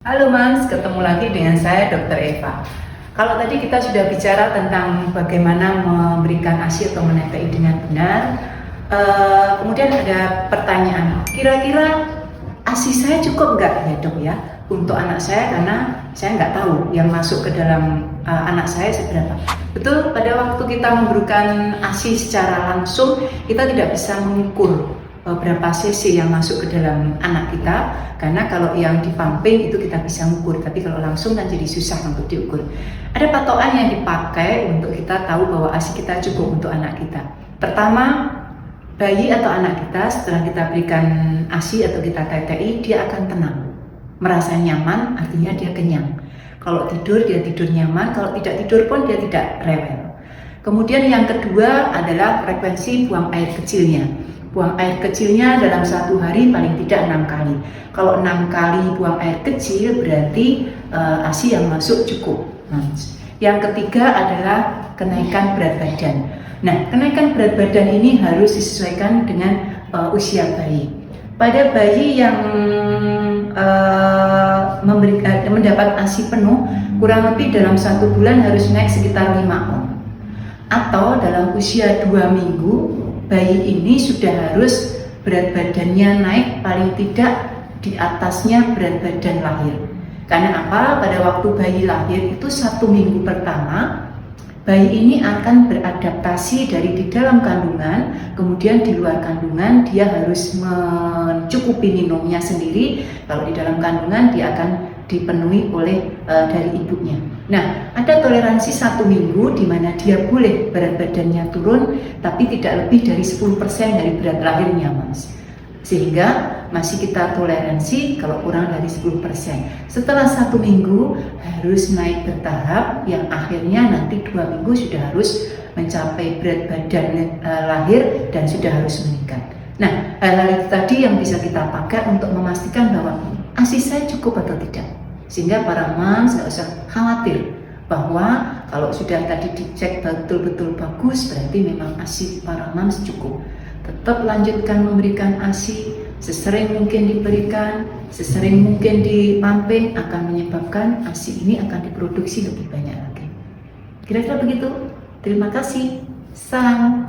Halo Mams, ketemu lagi dengan saya Dr. Eva. Kalau tadi kita sudah bicara tentang bagaimana memberikan ASI atau menetei dengan benar, kemudian ada pertanyaan, kira-kira ASI saya cukup nggak ya dok ya untuk anak saya, karena saya nggak tahu yang masuk ke dalam anak saya seberapa. Betul, pada waktu kita memberikan ASI secara langsung, kita tidak bisa mengukur berapa cc yang masuk ke dalam anak kita, karena kalau yang di pumping itu kita bisa mengukur, tapi kalau langsung kan jadi susah untuk diukur. Ada patokan yang dipakai untuk kita tahu bahwa ASI kita cukup untuk anak kita. Pertama, bayi atau anak kita setelah kita berikan ASI atau kita tetei, dia akan tenang, merasa nyaman, artinya dia kenyang. Kalau tidur, dia tidur nyaman, kalau tidak tidur pun dia tidak rewel. Kemudian yang kedua adalah frekuensi buang air kecilnya. Buang air kecilnya dalam satu hari paling tidak 6 kali. Kalau 6 kali buang air kecil berarti ASI yang masuk cukup. Yang ketiga adalah kenaikan berat badan. Nah, kenaikan berat badan ini harus disesuaikan dengan usia bayi. Pada bayi yang mendapat ASI penuh, kurang lebih dalam 1 bulan harus naik sekitar 5 on. Atau dalam usia 2 minggu, bayi ini sudah harus berat badannya naik paling tidak di atasnya berat badan lahir. Karena apa? Pada waktu bayi lahir itu 1 minggu pertama, bayi ini akan beradaptasi dari di dalam kandungan, kemudian di luar kandungan dia harus mencukupi minumnya sendiri. Kalau di dalam kandungan dia akan dipenuhi oleh dari ibunya. Nah, ada toleransi 1 minggu di mana dia boleh berat badannya turun, tapi tidak lebih dari 10% dari berat lahirnya, Mas. Sehingga masih kita toleransi kalau kurang dari 10%. Setelah 1 minggu harus naik bertahap, yang akhirnya nanti 2 minggu sudah harus mencapai berat badan lahir dan sudah harus meningkat. Nah, hal-hal itu tadi yang bisa kita pakai untuk memastikan bahwa ASI saya cukup atau tidak. Sehingga para moms nggak usah khawatir bahwa kalau sudah tadi dicek betul-betul bagus, berarti memang ASI para moms cukup. Tetap lanjutkan memberikan ASI, sesering mungkin diberikan, sesering mungkin di pumping, akan menyebabkan ASI ini akan diproduksi lebih banyak lagi. Kira-kira begitu. Terima kasih. Salam.